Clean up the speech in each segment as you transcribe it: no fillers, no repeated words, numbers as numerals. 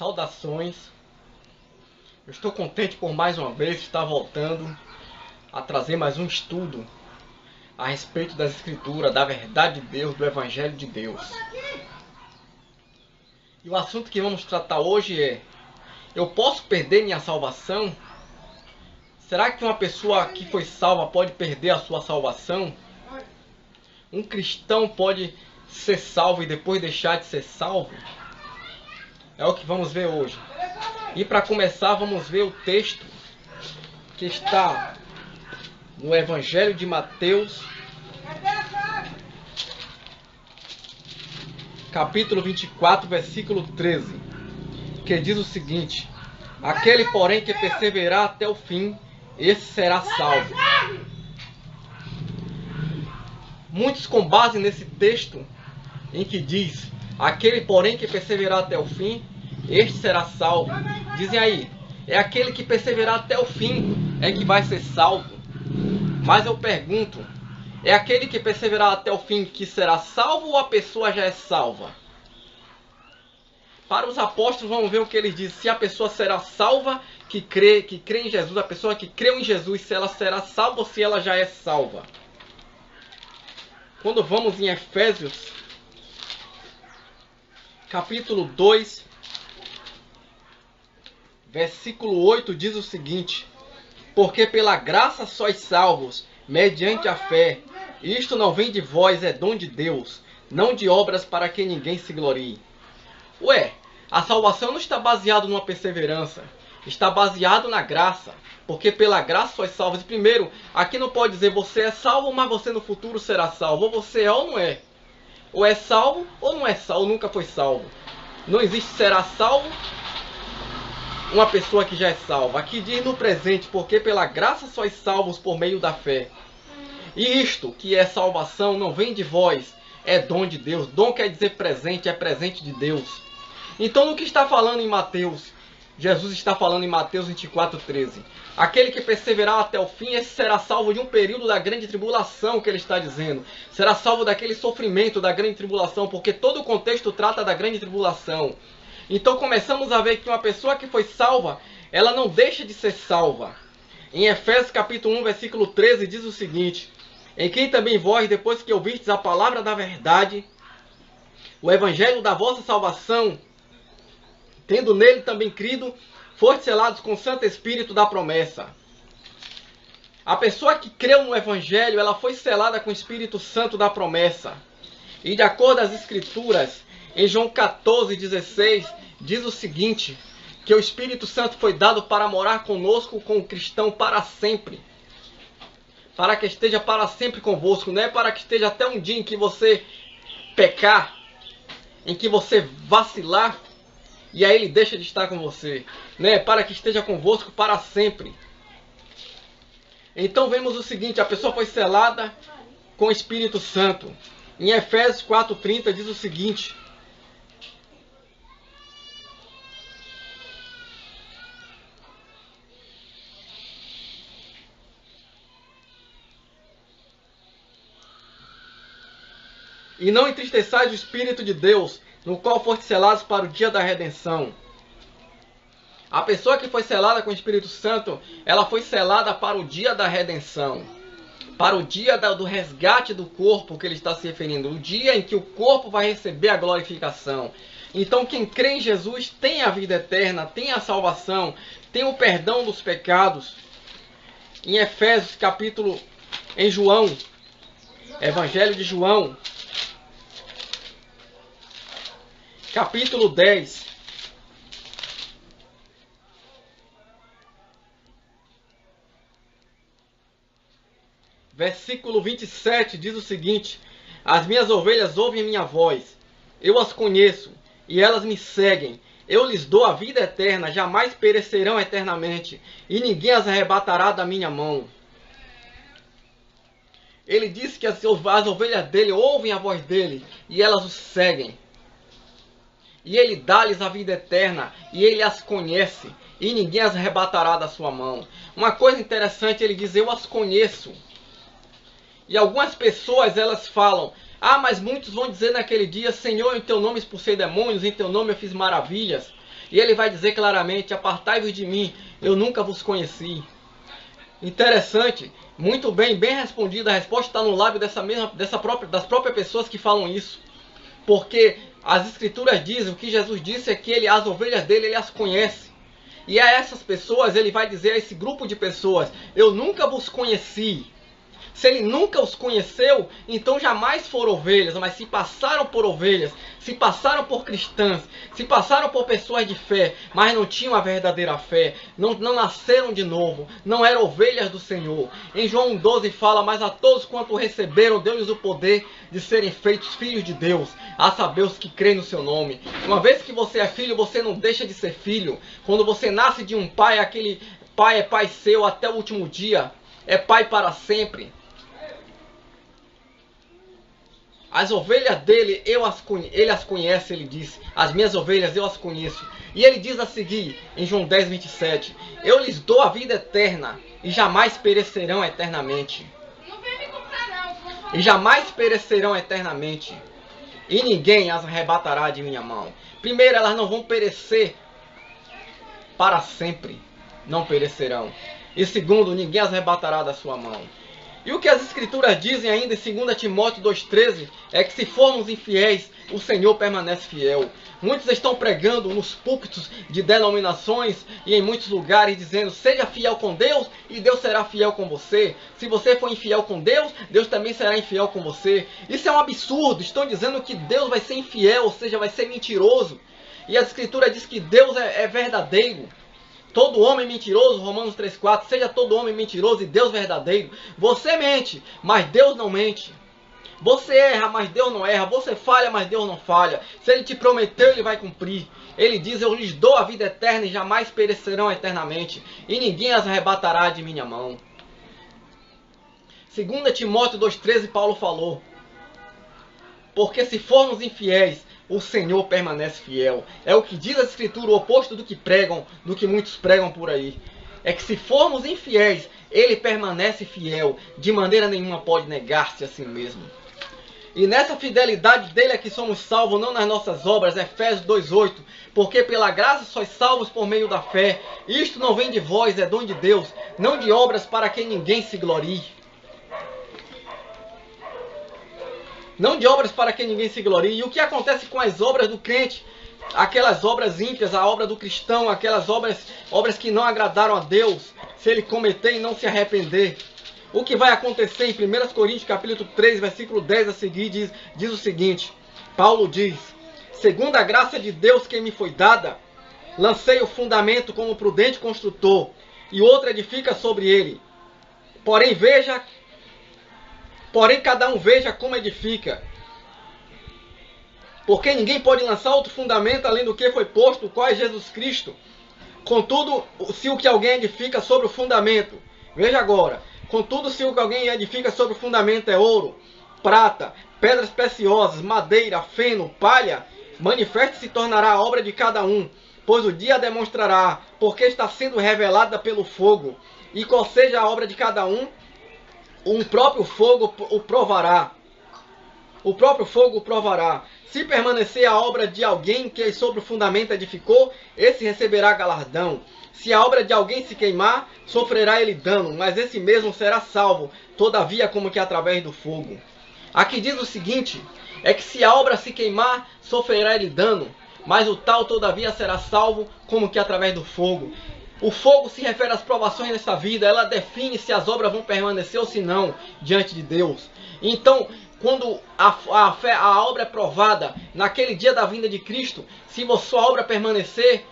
Saudações, eu estou contente por mais uma vez estar voltando a trazer mais um estudo a respeito das Escrituras, da verdade de Deus, do Evangelho de Deus. E o assunto que vamos tratar hoje é: eu posso perder minha salvação? Será que uma pessoa que foi salva pode perder a sua salvação? Um cristão pode ser salvo e depois deixar de ser salvo? É o que vamos ver hoje. E para começar, vamos ver o texto que está no Evangelho de Mateus, capítulo 24, versículo 13, que diz o seguinte: aquele, porém, que perseverar até o fim, esse será salvo. Muitos, com base nesse texto em que diz aquele, porém, que perseverar até o fim, este será salvo, dizem aí, é aquele que perseverar até o fim é que vai ser salvo. Mas eu pergunto, é aquele que perseverar até o fim que será salvo, ou a pessoa já é salva? Para os apóstolos, vamos ver o que eles dizem. Se a pessoa será salva, que crê em Jesus, a pessoa que creu em Jesus, se ela será salva ou se ela já é salva. Quando vamos em Efésios, capítulo 2, versículo 8, diz o seguinte: porque pela graça sois salvos, mediante a fé. Isto não vem de vós, é dom de Deus, não de obras, para que ninguém se glorie. Ué, a salvação não está baseada numa perseverança, está baseado na graça. Porque pela graça sois salvos. Primeiro, aqui não pode dizer você é salvo, mas você no futuro será salvo. Ou você é ou não é. Ou é salvo ou não é salvo, ou nunca foi salvo. Não existe será salvo uma pessoa que já é salva. Aqui diz no presente, porque pela graça sois salvos por meio da fé. E isto, que é salvação, não vem de vós, é dom de Deus. Dom quer dizer presente, é presente de Deus. Então, no que está falando em Mateus, Jesus está falando em Mateus 24:13. Aquele que perseverar até o fim, esse será salvo de um período da grande tribulação, que ele está dizendo. Será salvo daquele sofrimento da grande tribulação, porque todo o contexto trata da grande tribulação. Então começamos a ver que uma pessoa que foi salva, ela não deixa de ser salva. Em Efésios capítulo 1, versículo 13, diz o seguinte: em quem também vós, depois que ouvistes a palavra da verdade, o evangelho da vossa salvação, tendo nele também crido, fostes selados com o Santo Espírito da promessa. A pessoa que creu no evangelho, ela foi selada com o Espírito Santo da promessa. E de acordo com as Escrituras, em João 14:16, diz o seguinte: que o Espírito Santo foi dado para morar conosco, com o cristão, para sempre. Para que esteja para sempre convosco. Não é para que esteja até um dia em que você pecar, em que você vacilar, e aí ele deixa de estar com você. Não é para que esteja convosco para sempre. Então vemos o seguinte: a pessoa foi selada com o Espírito Santo. Em Efésios 4:30 diz o seguinte: e não entristeçais o Espírito de Deus, no qual fostes selados para o dia da redenção. A pessoa que foi selada com o Espírito Santo, ela foi selada para o dia da redenção. Para o dia do resgate do corpo, que ele está se referindo. O dia em que o corpo vai receber a glorificação. Então quem crê em Jesus tem a vida eterna, tem a salvação, tem o perdão dos pecados. Em Efésios capítulo, em João, Evangelho de João, capítulo 10, versículo 27, diz o seguinte: as minhas ovelhas ouvem minha voz, eu as conheço, e elas me seguem. Eu lhes dou a vida eterna, jamais perecerão eternamente, e ninguém as arrebatará da minha mão. Ele diz que as ovelhas dele ouvem a voz dele, e elas o seguem. E ele dá-lhes a vida eterna, e ele as conhece, e ninguém as arrebatará da sua mão. Uma coisa interessante, ele diz: eu as conheço. E algumas pessoas, elas falam: ah, mas muitos vão dizer naquele dia: Senhor, em teu nome expulsei demônios, em teu nome eu fiz maravilhas. E ele vai dizer claramente: apartai-vos de mim, eu nunca vos conheci. Interessante, muito bem, bem respondida. A resposta está no lábio das próprias pessoas que falam isso. Porque as escrituras dizem, o que Jesus disse é que as ovelhas dele, ele as conhece. E a essas pessoas, ele vai dizer a esse grupo de pessoas: eu nunca vos conheci. Se ele nunca os conheceu, então jamais foram ovelhas, mas se passaram por ovelhas, se passaram por cristãs, se passaram por pessoas de fé, mas não tinham a verdadeira fé, não nasceram de novo, não eram ovelhas do Senhor. Em João 12 fala: mas a todos quanto receberam, deu-lhes o poder de serem feitos filhos de Deus, a saber os que creem no seu nome. Uma vez que você é filho, você não deixa de ser filho. Quando você nasce de um pai, aquele pai é pai seu até o último dia, é pai para sempre. As ovelhas dele, ele as conhece, ele disse. As minhas ovelhas eu as conheço. E ele diz a seguir, em João 10, 27. Eu lhes dou a vida eterna, e jamais perecerão eternamente. E jamais perecerão eternamente. E ninguém as arrebatará de minha mão. Primeiro, elas não vão perecer para sempre. Não perecerão. E segundo, ninguém as arrebatará da sua mão. E o que as escrituras dizem ainda em 2 Timóteo 2,13 é que se formos infiéis, o Senhor permanece fiel. Muitos estão pregando nos púlpitos de denominações e em muitos lugares dizendo: seja fiel com Deus e Deus será fiel com você. Se você for infiel com Deus, Deus também será infiel com você. Isso é um absurdo. Estão dizendo que Deus vai ser infiel, ou seja, vai ser mentiroso. E a escritura diz que Deus é verdadeiro. Todo homem mentiroso, Romanos 3,4, seja todo homem mentiroso e Deus verdadeiro. Você mente, mas Deus não mente. Você erra, mas Deus não erra. Você falha, mas Deus não falha. Se Ele te prometeu, Ele vai cumprir. Ele diz: eu lhes dou a vida eterna e jamais perecerão eternamente, e ninguém as arrebatará de minha mão. 2 Timóteo 2,13, Paulo falou: porque se formos infiéis, o Senhor permanece fiel. É o que diz a Escritura, o oposto do que pregam, do que muitos pregam por aí. É que se formos infiéis, Ele permanece fiel. De maneira nenhuma pode negar-se a si mesmo. E nessa fidelidade dele é que somos salvos, não nas nossas obras. Efésios 2,8. Porque pela graça sois salvos por meio da fé. Isto não vem de vós, é dom de Deus, não de obras para que ninguém se glorie. Não de obras para que ninguém se glorie. E o que acontece com as obras do crente? Aquelas obras ímpias, a obra do cristão, aquelas obras que não agradaram a Deus, se ele cometer e não se arrepender. O que vai acontecer em 1 Coríntios capítulo 3, versículo 10 a seguir, diz o seguinte: Paulo diz: segundo a graça de Deus que me foi dada, lancei o fundamento como prudente construtor, e outro edifica sobre ele. Porém, cada um veja como edifica. Porque ninguém pode lançar outro fundamento além do que foi posto, o qual é Jesus Cristo. Contudo, se o que alguém edifica sobre o fundamento, veja agora, contudo, se o que alguém edifica sobre o fundamento é ouro, prata, pedras preciosas, madeira, feno, palha, manifesta se tornará a obra de cada um, pois o dia demonstrará, porque está sendo revelada pelo fogo, e qual seja a obra de cada um, um próprio fogo o provará. O próprio fogo o provará. Se permanecer a obra de alguém que sobre o fundamento edificou, esse receberá galardão. Se a obra de alguém se queimar, sofrerá ele dano, mas esse mesmo será salvo, todavia como que através do fogo. Aqui diz o seguinte, é que se a obra se queimar, sofrerá ele dano, mas o tal todavia será salvo, como que através do fogo. O fogo se refere às provações dessa vida, ela define se as obras vão permanecer ou se não, diante de Deus. Então, quando a obra é provada, naquele dia da vinda de Cristo, se a sua obra permanecer,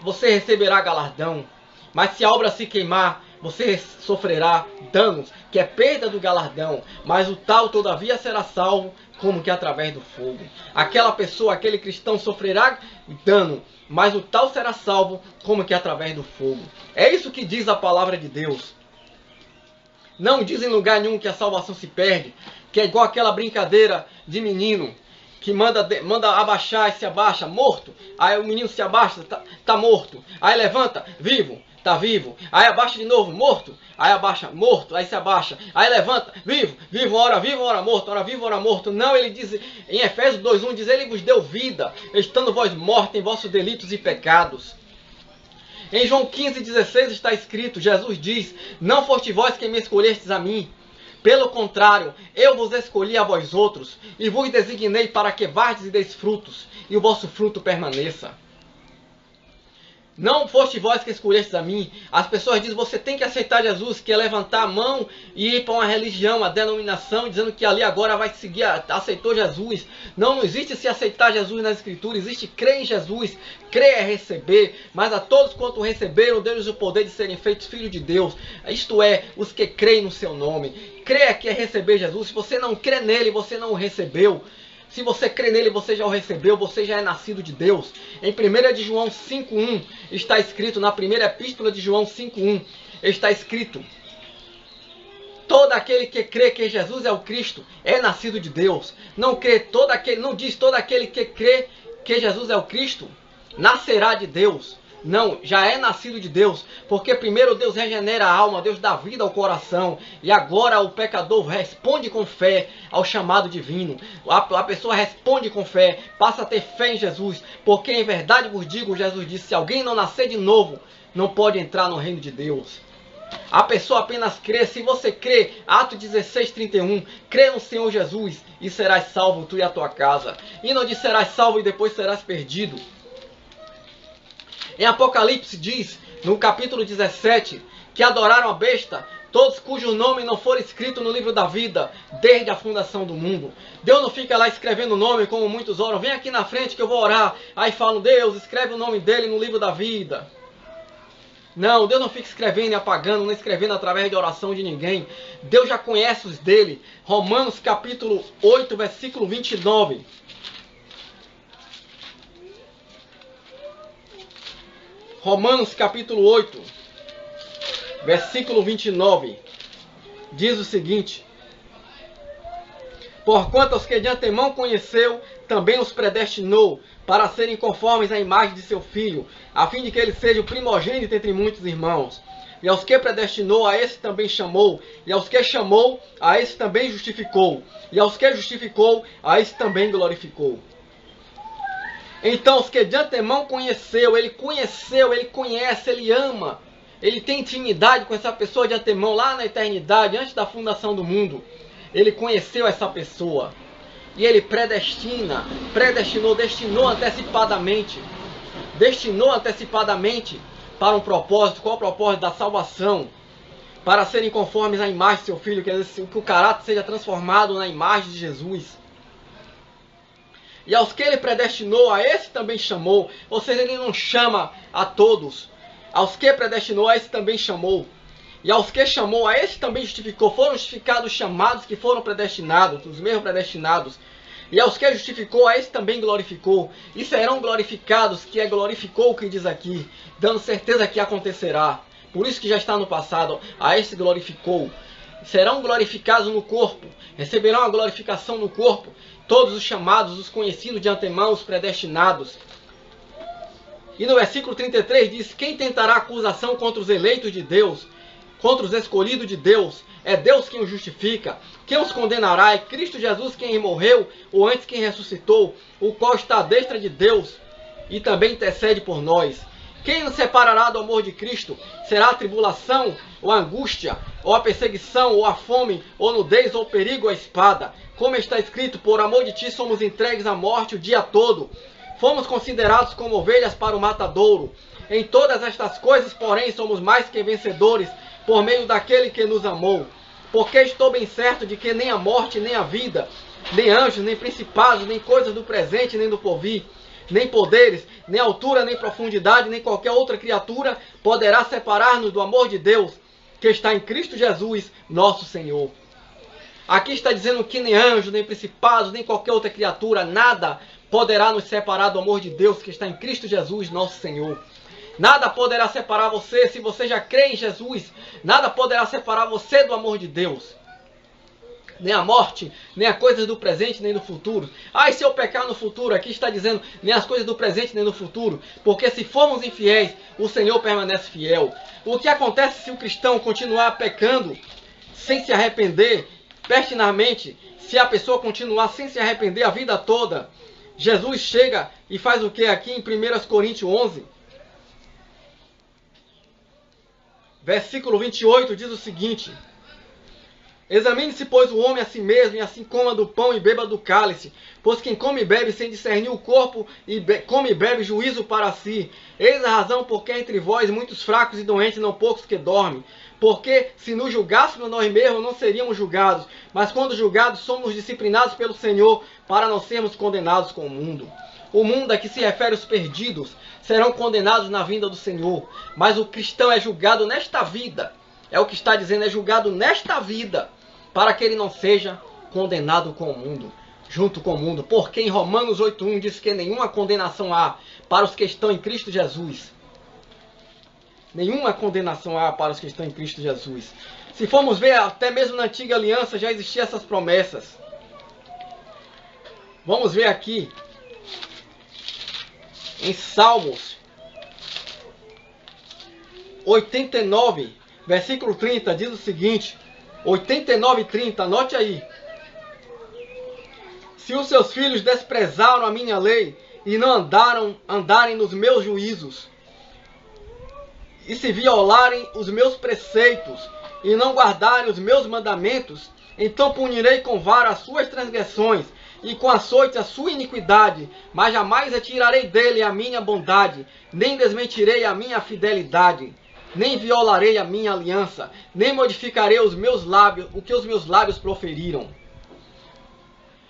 você receberá galardão. Mas se a obra se queimar, você sofrerá danos, que é perda do galardão. Mas o tal, todavia, será salvo, como que através do fogo. Aquela pessoa, aquele cristão sofrerá dano, mas o tal será salvo, como que através do fogo. É isso que diz a palavra de Deus. Não diz em lugar nenhum que a salvação se perde, que é igual aquela brincadeira de menino, que manda abaixar e se abaixa, morto. Aí o menino se abaixa, tá morto. Aí levanta, vivo. tá vivo. Aí abaixa de novo, morto. Aí abaixa, morto. Aí se abaixa. Aí levanta, vivo, vivo, ora morto, ora vivo, ora morto. Não, ele diz, em Efésios 2:1, diz, ele vos deu vida, estando vós mortos em vossos delitos e pecados. Em João 15:16 está escrito, Jesus diz, não foste vós quem me escolhestes a mim. Pelo contrário, eu vos escolhi a vós outros, e vos designei para que vardes e deis frutos, e o vosso fruto permaneça. Não foste vós que escolhestes a mim. As pessoas dizem, você tem que aceitar Jesus, que é levantar a mão e ir para uma religião, uma denominação, dizendo que ali agora vai seguir, aceitou Jesus. Não existe se aceitar Jesus nas Escrituras, existe crer em Jesus. Crer é receber, mas a todos quanto receberam, deu-lhes o poder de serem feitos filhos de Deus. Isto é, os que creem no seu nome. Crer é receber Jesus. Se você não crê nele, você não o recebeu. Se você crê nele, você já o recebeu, você já é nascido de Deus. Em 1 de João 5:1 está escrito, na primeira epístola de João 5:1, está escrito, todo aquele que crê que Jesus é o Cristo é nascido de Deus. Não diz todo aquele que crê que Jesus é o Cristo nascerá de Deus. Não, já é nascido de Deus, porque primeiro Deus regenera a alma, Deus dá vida ao coração, e agora o pecador responde com fé ao chamado divino. A pessoa responde com fé, passa a ter fé em Jesus, porque em verdade vos digo, Jesus disse, se alguém não nascer de novo, não pode entrar no reino de Deus. A pessoa apenas crê. Se você crê, Atos 16:31, crê no Senhor Jesus e serás salvo, tu e a tua casa. E não diz serás salvo e depois serás perdido. Em Apocalipse diz, no capítulo 17, que adoraram a besta, todos cujo nome não for escrito no livro da vida, desde a fundação do mundo. Deus não fica lá escrevendo o nome, como muitos oram. Vem aqui na frente que eu vou orar. Aí falam, Deus, escreve o nome dele no livro da vida. Não, Deus não fica escrevendo e apagando, não escrevendo através de oração de ninguém. Deus já conhece os dele. Romanos capítulo 8, versículo 29. Romanos capítulo 8, versículo 29, diz o seguinte, porquanto os que de antemão conheceu, também os predestinou, para serem conformes à imagem de seu Filho, a fim de que ele seja o primogênito entre muitos irmãos. E aos que predestinou, a esse também chamou, e aos que chamou, a esse também justificou, e aos que justificou, a esse também glorificou. Então, os que de antemão conheceu, ele conhece, ele ama. Ele tem intimidade com essa pessoa de antemão, lá na eternidade, antes da fundação do mundo. Ele conheceu essa pessoa. E ele destinou antecipadamente. Destinou antecipadamente para um propósito. Qual o propósito? Da salvação. Para serem conformes à imagem de seu Filho, quer dizer, que o caráter seja transformado na imagem de Jesus. E aos que ele predestinou, a esse também chamou. Ou seja, ele não chama a todos. Aos que predestinou, a esse também chamou. E aos que chamou, a esse também justificou. Foram justificados os chamados que foram predestinados, os mesmos predestinados. E aos que justificou, a esse também glorificou. E serão glorificados, que é glorificou o que diz aqui, dando certeza que acontecerá. Por isso que já está no passado, a esse glorificou. Serão glorificados no corpo, receberão a glorificação no corpo. Todos os chamados, os conhecidos de antemão, os predestinados. E no versículo 33 diz, quem tentará acusação contra os eleitos de Deus, contra os escolhidos de Deus? É Deus quem os justifica. Quem os condenará? É Cristo Jesus quem morreu, ou antes quem ressuscitou, o qual está à destra de Deus e também intercede por nós. Quem nos separará do amor de Cristo? Será a tribulação, ou a angústia, ou a perseguição, ou a fome, ou nudez, ou perigo, ou a espada? Como está escrito, por amor de ti somos entregues à morte o dia todo. Fomos considerados como ovelhas para o matadouro. Em todas estas coisas, porém, somos mais que vencedores, por meio daquele que nos amou. Porque estou bem certo de que nem a morte, nem a vida, nem anjos, nem principados, nem coisas do presente, nem do porvir, nem poderes, nem altura, nem profundidade, nem qualquer outra criatura poderá separar-nos do amor de Deus, que está em Cristo Jesus, nosso Senhor. Aqui está dizendo que nem anjos, nem principados, nem qualquer outra criatura, nada poderá nos separar do amor de Deus, que está em Cristo Jesus, nosso Senhor. Nada poderá separar você, se você já crê em Jesus, nada poderá separar você do amor de Deus. nem a morte, nem a coisas do presente, nem do futuro. Ah, e se eu pecar no futuro? Aqui está dizendo, nem as coisas do presente, nem do futuro. Porque se formos infiéis, o Senhor permanece fiel. O que acontece se o cristão continuar pecando, sem se arrepender, pertinazmente, se a pessoa continuar sem se arrepender a vida toda, Jesus chega e faz o que aqui em 1 Coríntios 11? Versículo 28 diz o seguinte: examine-se, pois, o homem a si mesmo, e assim coma do pão e beba do cálice. Pois quem come e bebe sem discernir o corpo, come e bebe juízo para si. Eis a razão porque há entre vós muitos fracos e doentes, não poucos que dormem. Porque se nos julgássemos nós mesmos, não seríamos julgados. Mas quando julgados, somos disciplinados pelo Senhor, para não sermos condenados com o mundo. O mundo a que se refere os perdidos serão condenados na vinda do Senhor. Mas o cristão é julgado nesta vida. É o que está dizendo, é julgado nesta vida, para que ele não seja condenado com o mundo, junto com o mundo. Porque em Romanos 8:1 diz que nenhuma condenação há para os que estão em Cristo Jesus. Nenhuma condenação há para os que estão em Cristo Jesus. Se formos ver, até mesmo na antiga aliança já existiam essas promessas. Vamos ver aqui em Salmos 89, versículo 30, diz o seguinte: 89:30, anote aí. Se os seus filhos desprezaram a minha lei e não andarem nos meus juízos, e se violarem os meus preceitos e não guardarem os meus mandamentos, então punirei com vara as suas transgressões e com açoite a sua iniquidade, mas jamais retirarei dele a minha bondade, nem desmentirei a minha fidelidade, nem violarei a minha aliança, nem modificarei os meus lábios, o que os meus lábios proferiram.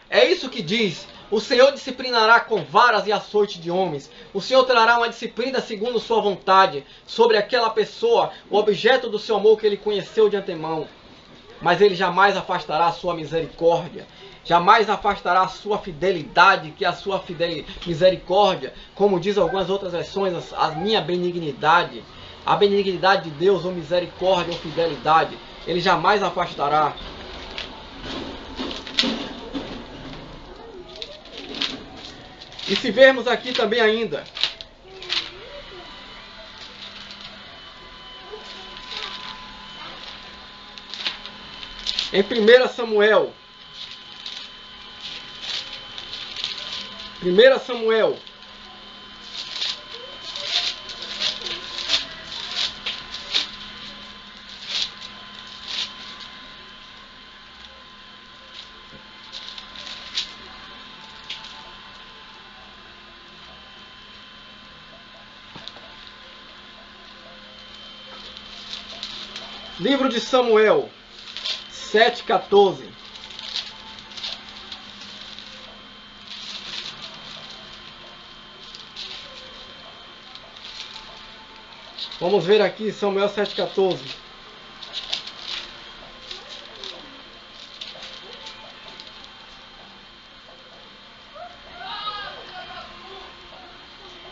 É isso que diz: o Senhor disciplinará com varas e açoite de homens. O Senhor trará uma disciplina segundo sua vontade sobre aquela pessoa, o objeto do seu amor que ele conheceu de antemão. Mas ele jamais afastará a sua misericórdia, jamais afastará a sua fidelidade, que é a sua misericórdia, como diz algumas outras versões, a minha benignidade. A benignidade de Deus, ou misericórdia, ou fidelidade, ele jamais afastará. E se vermos aqui também ainda, em 1 Samuel 7,14. Vamos ver aqui Samuel 7,14.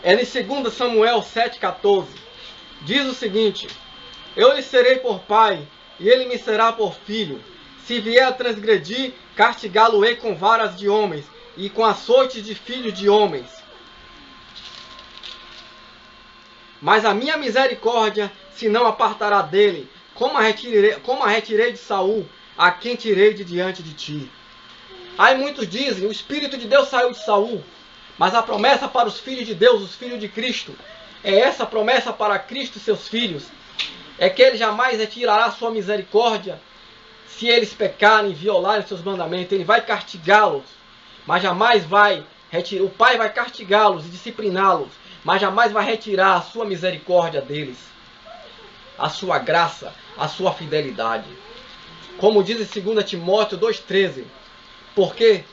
É em 2 Samuel 7,14. Diz o seguinte: eu lhe serei por pai, e ele me será por filho. Se vier a transgredir, castigá-lo-ei com varas de homens, e com açoites de filhos de homens. Mas a minha misericórdia se não apartará dele, como a retirei de Saul, a quem tirei de diante de ti. Aí muitos dizem: o Espírito de Deus saiu de Saul. Mas a promessa para os filhos de Deus, os filhos de Cristo, é essa promessa para Cristo e seus filhos. É que ele jamais retirará a sua misericórdia se eles pecarem e violarem os seus mandamentos. Ele vai castigá-los, mas jamais vai retirar. O Pai vai castigá-los e discipliná-los, mas jamais vai retirar a sua misericórdia deles, a sua graça, a sua fidelidade. Como diz em 2 Timóteo 2,13, porque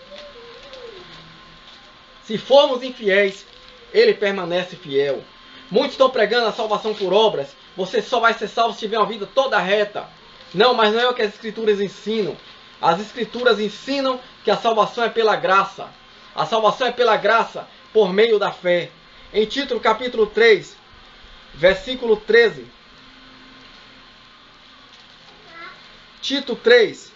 se formos infiéis, ele permanece fiel. Muitos estão pregando a salvação por obras. Você só vai ser salvo se tiver uma vida toda reta. Não, mas não é o que as Escrituras ensinam. As Escrituras ensinam que a salvação é pela graça. A salvação é pela graça por meio da fé. Em Tito capítulo 3, versículo 13. Tito 3,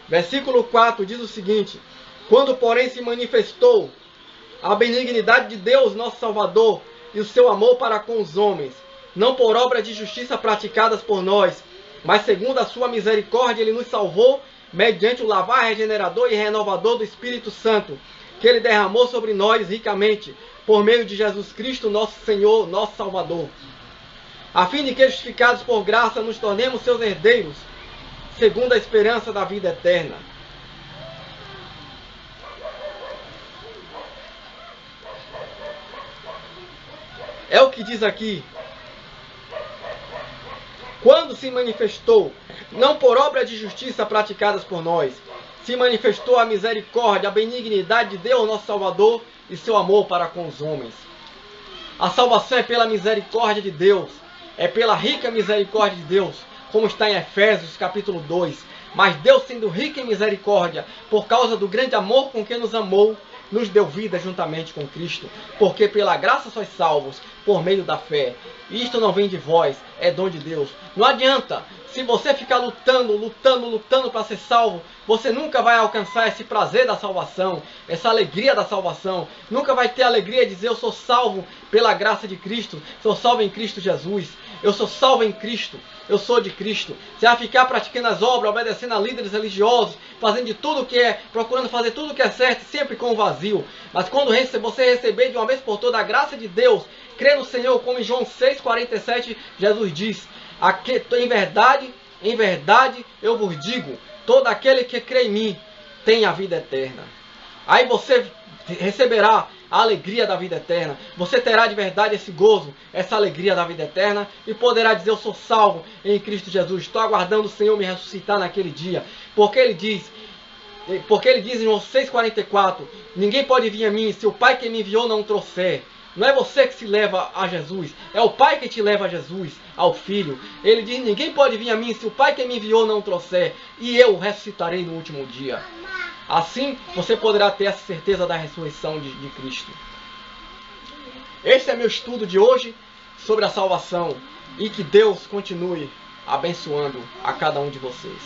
Versículo 4 diz o seguinte: quando, porém, se manifestou a benignidade de Deus, nosso Salvador, e o seu amor para com os homens, não por obras de justiça praticadas por nós, mas segundo a sua misericórdia, ele nos salvou, mediante o lavar regenerador e renovador do Espírito Santo, que ele derramou sobre nós ricamente, por meio de Jesus Cristo, nosso Senhor, nosso Salvador, a fim de que, justificados por graça, nos tornemos seus herdeiros, segundo a esperança da vida eterna. É o que diz aqui. Quando se manifestou, não por obra de justiça praticadas por nós, se manifestou a misericórdia, a benignidade de Deus, nosso Salvador, e seu amor para com os homens. A salvação é pela misericórdia de Deus, é pela rica misericórdia de Deus, como está em Efésios capítulo 2. Mas Deus, sendo rico em misericórdia, por causa do grande amor com que nos amou, nos deu vida juntamente com Cristo, porque pela graça sois salvos, por meio da fé. Isto não vem de vós, é dom de Deus. Não adianta, se você ficar lutando para ser salvo, você nunca vai alcançar esse prazer da salvação, essa alegria da salvação. Nunca vai ter a alegria de dizer: eu sou salvo pela graça de Cristo, sou salvo em Cristo Jesus, eu sou salvo em Cristo, eu sou de Cristo. Você vai ficar praticando as obras, obedecendo a líderes religiosos, fazendo de tudo que é, procurando fazer tudo que é certo, sempre com vazio. Mas quando você receber de uma vez por toda a graça de Deus, crê no Senhor, como em João 6,47, Jesus diz: em verdade eu vos digo, todo aquele que crê em mim tem a vida eterna. Aí você receberá a alegria da vida eterna. Você terá de verdade esse gozo, essa alegria da vida eterna, e poderá dizer: eu sou salvo em Cristo Jesus. Estou aguardando o Senhor me ressuscitar naquele dia. Porque ele diz em João 6,44: ninguém pode vir a mim se o Pai que me enviou não trouxer. Não é você que se leva a Jesus, é o Pai que te leva a Jesus, ao Filho. Ele diz: ninguém pode vir a mim se o Pai que me enviou não trouxer, e eu ressuscitarei no último dia. Assim você poderá ter essa certeza da ressurreição de Cristo. Este é meu estudo de hoje sobre a salvação, e que Deus continue abençoando a cada um de vocês.